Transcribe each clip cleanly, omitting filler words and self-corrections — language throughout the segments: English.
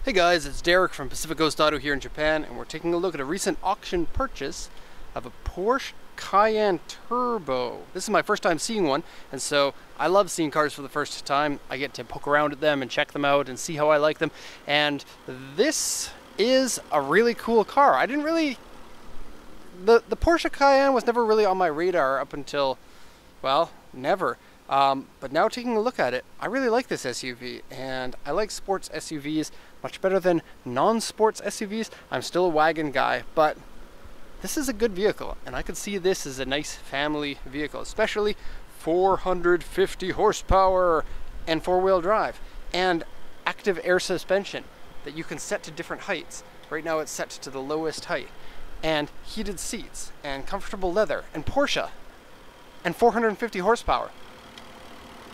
Hey guys, it's Derek from Pacific Coast Auto here in Japan, and we're taking a look at a recent auction purchase of a Porsche Cayenne Turbo. This is my first time seeing one, and so I love seeing cars for the first time. I get to poke around at them and check them out and see how I like them, and this is a really cool car. I didn't really... The Porsche Cayenne was never really on my radar up until, well, never. But now taking a look at it, I really like this SUV, and I like sports SUVs much better than non-sports SUVs. I'm still a wagon guy, but this is a good vehicle, and I could see this as a nice family vehicle, especially 450 horsepower and four-wheel drive, and active air suspension that you can set to different heights. Right now it's set to the lowest height, and heated seats, and comfortable leather, and Porsche, and 450 horsepower.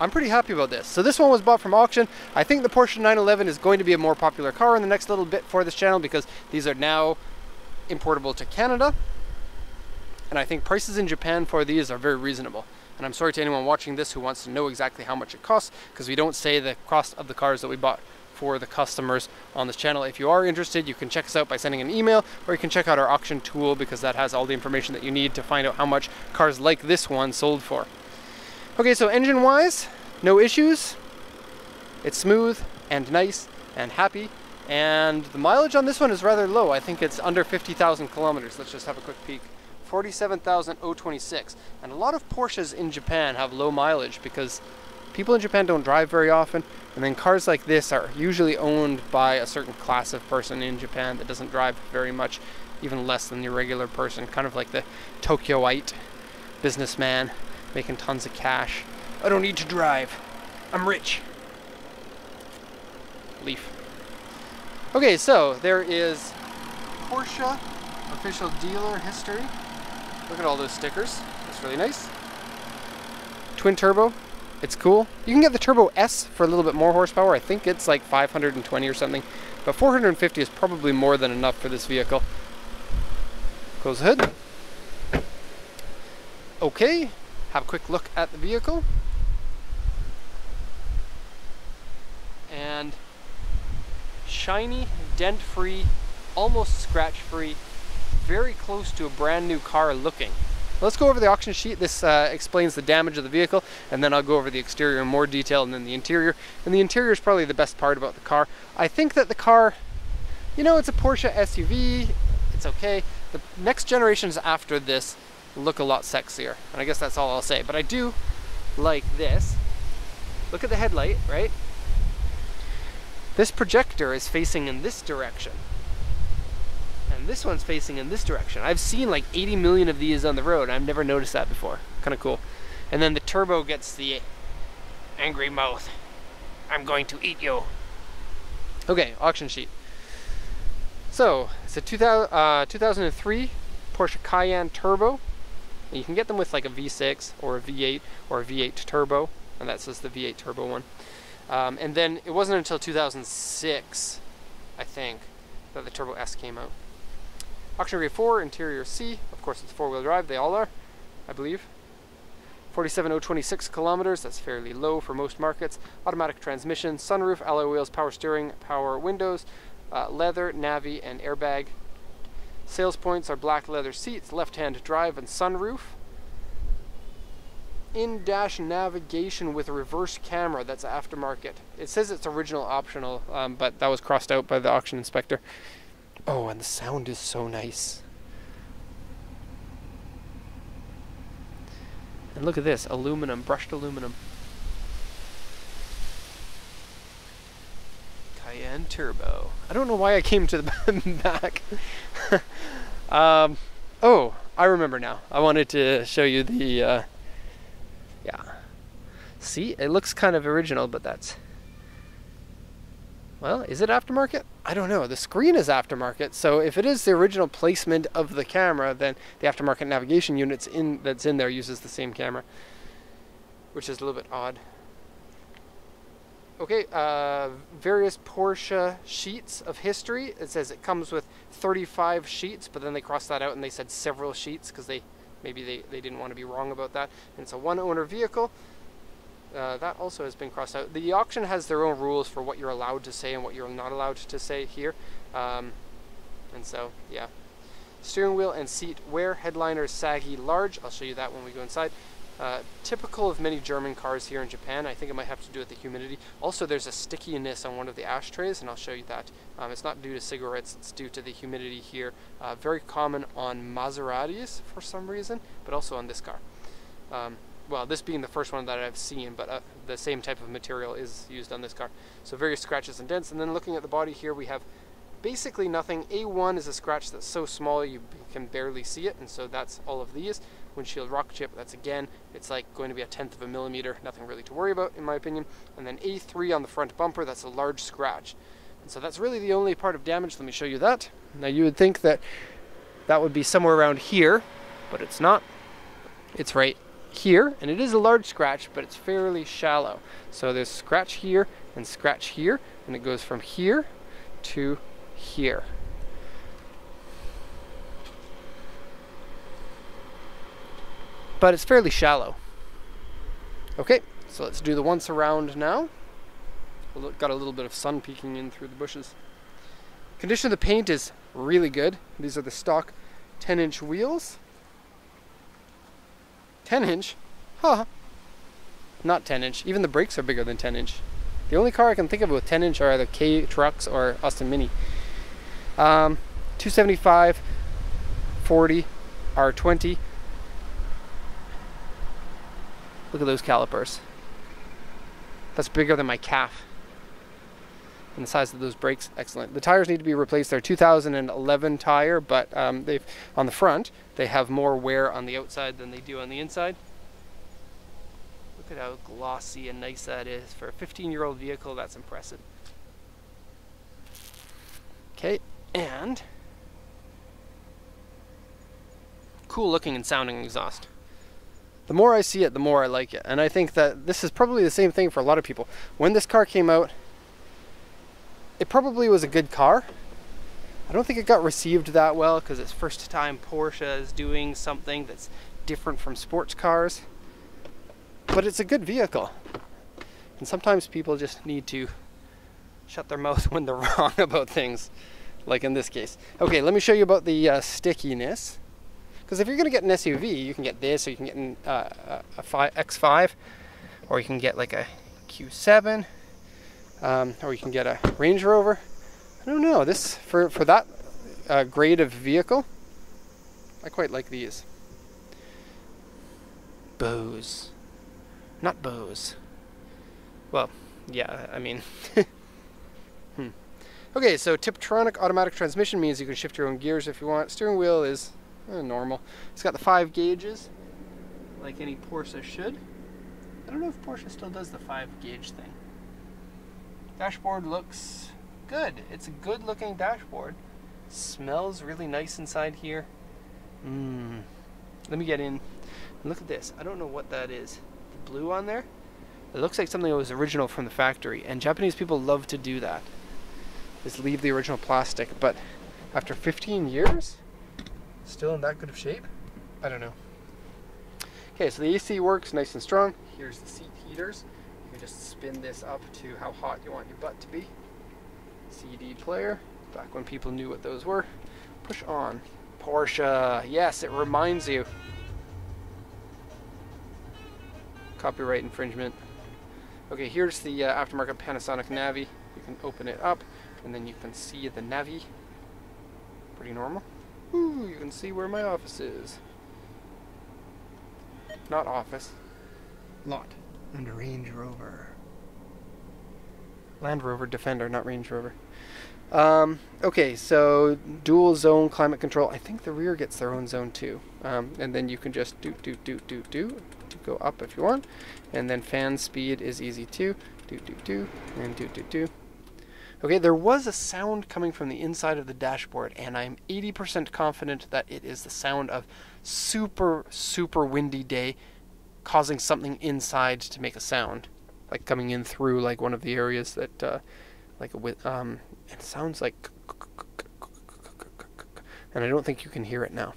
I'm pretty happy about this. So this one was bought from auction. I think the Porsche 911 is going to be a more popular car in the next little bit for this channel because these are now importable to Canada. And I think prices in Japan for these are very reasonable. And I'm sorry to anyone watching this who wants to know exactly how much it costs, because we don't say the cost of the cars that we bought for the customers on this channel. If you are interested, you can check us out by sending an email, or you can check out our auction tool because that has all the information that you need to find out how much cars like this one sold for. Okay, so engine-wise, no issues. It's smooth and nice and happy, and the mileage on this one is rather low. I think it's under 50,000 kilometers. Let's just have a quick peek. 47,026. And a lot of Porsches in Japan have low mileage because people in Japan don't drive very often, and then cars like this are usually owned by a certain class of person in Japan that doesn't drive very much, even less than the regular person, kind of like the Tokyoite businessman making tons of cash. I don't need to drive. I'm rich. Leaf. Okay, so there is Porsche official dealer history. Look at all those stickers. That's really nice. Twin turbo. It's cool. You can get the Turbo S for a little bit more horsepower. I think it's like 520 or something. But 450 is probably more than enough for this vehicle. Close the hood. Okay. Have a quick look at the vehicle. And shiny, dent-free, almost scratch-free, very close to a brand new car looking. Let's go over the auction sheet. This explains the damage of the vehicle, and then I'll go over the exterior in more detail, and then the interior. And the interior is probably the best part about the car. I think that the car, you know, it's a Porsche SUV. It's okay. The next generations after this look a lot sexier, and I guess that's all I'll say. But I do like this. Look at the headlight, right? This projector is facing in this direction, and this one's facing in this direction. I've seen like 80 million of these on the road. I've never noticed that before. Kind of cool. And then the turbo gets the angry mouth. I'm going to eat you. Okay, auction sheet. So it's a 2003 Porsche Cayenne Turbo. You can get them with like a V6 or a V8 or a V8 Turbo, and that says the V8 Turbo one. And then it wasn't until 2006, I think, that the Turbo S came out. Auction area 4, interior C. Of course, it's four-wheel drive. They all are, I believe. 47,026 kilometers. That's fairly low for most markets. Automatic transmission, sunroof, alloy wheels, power steering, power windows, leather, navi, and airbag. Sales points are black leather seats, left-hand drive, and sunroof. In-dash navigation with a reverse camera. That's aftermarket. It says it's original optional, but that was crossed out by the auction inspector. Oh, and the sound is so nice. And look at this, aluminum, brushed aluminum. Cayenne Turbo. I don't know why I came to the back. Oh, I remember now. I wanted to show you the, yeah. See, it looks kind of original, but that's, well, is it aftermarket? I don't know. The screen is aftermarket, so if it is the original placement of the camera, then the aftermarket navigation unit that's in there uses the same camera, which is a little bit odd. Okay, various Porsche sheets of history. It says it comes with 35 sheets, but then they crossed that out and they said several sheets because maybe they didn't want to be wrong about that. And it's a one-owner vehicle. that also has been crossed out. The auction has their own rules for what you're allowed to say and what you're not allowed to say here. And so, yeah. Steering wheel and seat wear, headliners saggy large. I'll show you that when we go inside. Typical of many German cars here in Japan. I think it might have to do with the humidity. Also, there's a stickiness on one of the ashtrays, and I'll show you that. It's not due to cigarettes, it's due to the humidity here. Very common on Maseratis for some reason, but also on this car. Well, this being the first one that I've seen, but the same type of material is used on this car. So various scratches and dents. And then looking at the body here, we have basically nothing. A1 is a scratch that's so small you can barely see it, and so that's all of these. Windshield rock chip, that's again, it's like going to be 1/10 of a millimeter, nothing really to worry about in my opinion. And then A3 on the front bumper, that's a large scratch. And so that's really the only part of damage. Let me show you that. Now you would think that that would be somewhere around here, but it's not. It's right here, and it is a large scratch, but it's fairly shallow. So there's scratch here and scratch here, and it goes from here to here. But it's fairly shallow. Okay, so let's do the once around now. Got a little bit of sun peeking in through the bushes. Condition of the paint is really good. These are the stock 10-inch wheels. 10-inch? Huh. Not 10-inch. Even the brakes are bigger than 10-inch. The only car I can think of with 10-inch are either K trucks or Austin Mini. 275, 40, R20. Look at those calipers. That's bigger than my calf. And the size of those brakes, excellent. The tires need to be replaced. They're 2011 tire, but they've on the front, they have more wear on the outside than they do on the inside. Look at how glossy and nice that is. For a 15-year-old vehicle, that's impressive. Okay, and cool looking and sounding exhaust. The more I see it, the more I like it. And I think that this is probably the same thing for a lot of people. When this car came out, it probably was a good car. I don't think it got received that well because it's first time Porsche is doing something that's different from sports cars. But it's a good vehicle. And sometimes people just need to shut their mouth when they're wrong about things, like in this case. Okay, let me show you about the stickiness. Because if you're going to get an SUV, you can get this, or you can get an X5, or you can get like a Q7, or you can get a Range Rover. I don't know, this for that grade of vehicle, I quite like these. Bose. Not Bose. Well, yeah, I mean... Okay, so Tiptronic automatic transmission means you can shift your own gears if you want. Steering wheel is normal. It's got the 5 gauges, like any Porsche should. I don't know if Porsche still does the 5-gauge thing. Dashboard looks good. It's a good looking dashboard. Smells really nice inside here. Let me get in and look at this. I don't know what that is. The blue on there? It looks like something that was original from the factory, and Japanese people love to do that. Is leave the original plastic, but after 15 years, still in that good of shape? I don't know. Okay, so the AC works nice and strong. Here's the seat heaters. You can just spin this up to how hot you want your butt to be. CD player, back when people knew what those were. Push on. Porsche, yes, it reminds you. Copyright infringement. Okay, here's the aftermarket Panasonic Navi. You can open it up, and then you can see the Navi. Pretty normal. Ooh, you can see where my office is. Not office. Lot. And a Range Rover. Land Rover Defender, not Range Rover. Okay, so dual zone climate control. I think the rear gets their own zone too. And then you can just do to go up if you want. And then fan speed is easy too. And do. Okay, there was a sound coming from the inside of the dashboard, and I'm 80% confident that it is the sound of super windy day causing something inside to make a sound, like coming in through like one of the areas that it sounds like, and I don't think you can hear it now.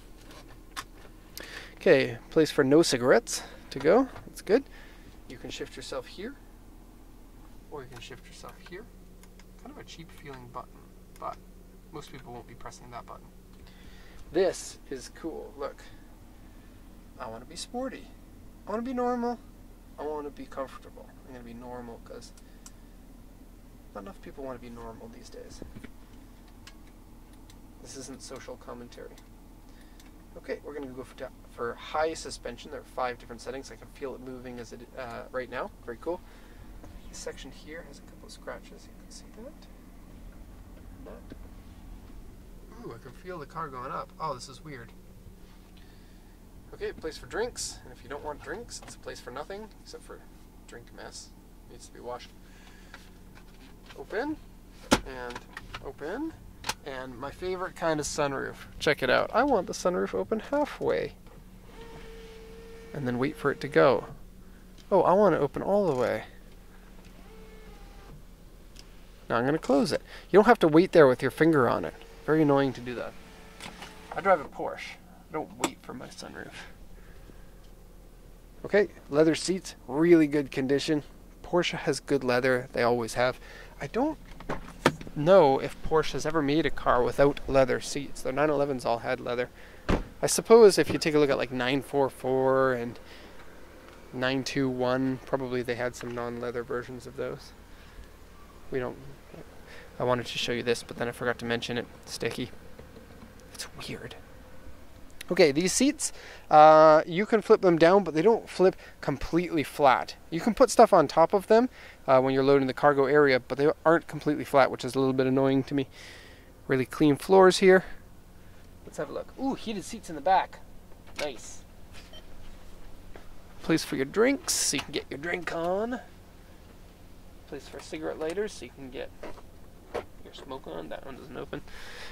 Okay, place for no cigarettes to go. That's good. You can shift yourself here, or you can shift yourself here. Kind of a cheap feeling button, but most people won't be pressing that button. This is cool. Look, I want to be sporty. I want to be normal. I want to be comfortable. I'm going to be normal because not enough people want to be normal these days. This isn't social commentary. Okay, we're going to go for high suspension. There are 5 different settings. I can feel it moving as it right now. Very cool. This section here has a couple of scratches. You can see that. Ooh, I can feel the car going up. Oh, this is weird. Okay, place for drinks. And if you don't want drinks, it's a place for nothing except for drink mess. It needs to be washed. Open and open. And my favorite kind of sunroof. Check it out. I want the sunroof open halfway. And then wait for it to go. Oh, I want it open all the way. Now I'm going to close it. You don't have to wait there with your finger on it. Very annoying to do that. I drive a Porsche. I don't wait for my sunroof. Okay, leather seats, really good condition. Porsche has good leather. They always have. I don't know if Porsche has ever made a car without leather seats. The 911s all had leather. I suppose if you take a look at like 944 and 921, probably they had some non-leather versions of those. I wanted to show you this, but then I forgot to mention it. Sticky. It's weird. Okay, these seats, you can flip them down, but they don't flip completely flat. You can put stuff on top of them when you're loading the cargo area, but they aren't completely flat, which is a little bit annoying to me. Really clean floors here. Let's have a look. Ooh, heated seats in the back. Nice. Place for your drinks, so you can get your drink on. Place for cigarette lighters, so you can get your smoke on. That one doesn't open.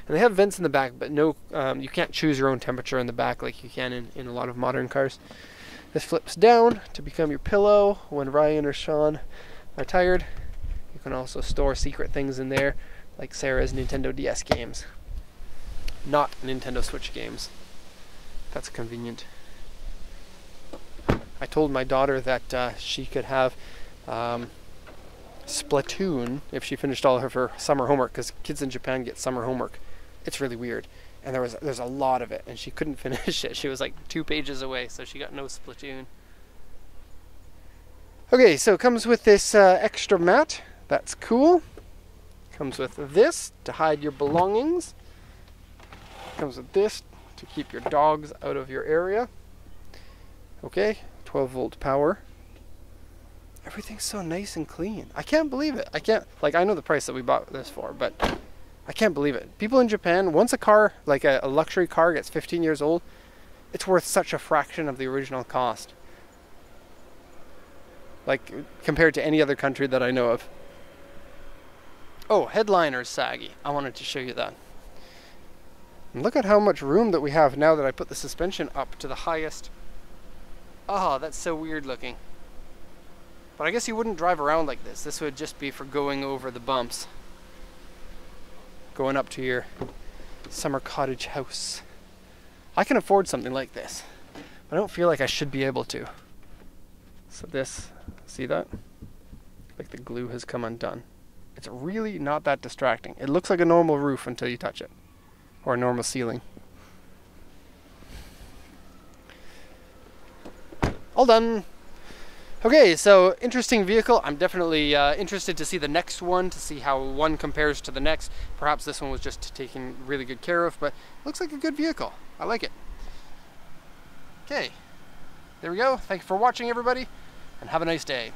And they have vents in the back, but no, you can't choose your own temperature in the back like you can in a lot of modern cars. This flips down to become your pillow when Ryan or Sean are tired. You can also store secret things in there, like Sarah's Nintendo DS games. Not Nintendo Switch games. That's convenient. I told my daughter that she could have Splatoon if she finished all of her summer homework, because kids in Japan get summer homework. It's really weird, and there's a lot of it, and she couldn't finish it. She was like 2 pages away, so she got no Splatoon. Okay, so it comes with this extra mat. That's cool. Comes with this to hide your belongings. Comes with this to keep your dogs out of your area. Okay, 12-volt power. Everything's so nice and clean. I can't believe it. I know the price that we bought this for, but I can't believe it. People in Japan, once a car, like a luxury car, gets 15 years old, it's worth such a fraction of the original cost. Like, compared to any other country that I know of. Oh, headliner's saggy. I wanted to show you that. And look at how much room that we have now that I put the suspension up to the highest. Oh, that's so weird looking. But I guess you wouldn't drive around like this. This would just be for going over the bumps. Going up to your summer cottage house. I can afford something like this, but I don't feel like I should be able to. So this, see that? Like the glue has come undone. It's really not that distracting. It looks like a normal roof until you touch it. Or a normal ceiling. All done. Okay, so interesting vehicle. I'm definitely interested to see the next one, to see how one compares to the next. Perhaps this one was just taken really good care of, but it looks like a good vehicle. I like it. Okay, there we go. Thank you for watching, everybody, and have a nice day.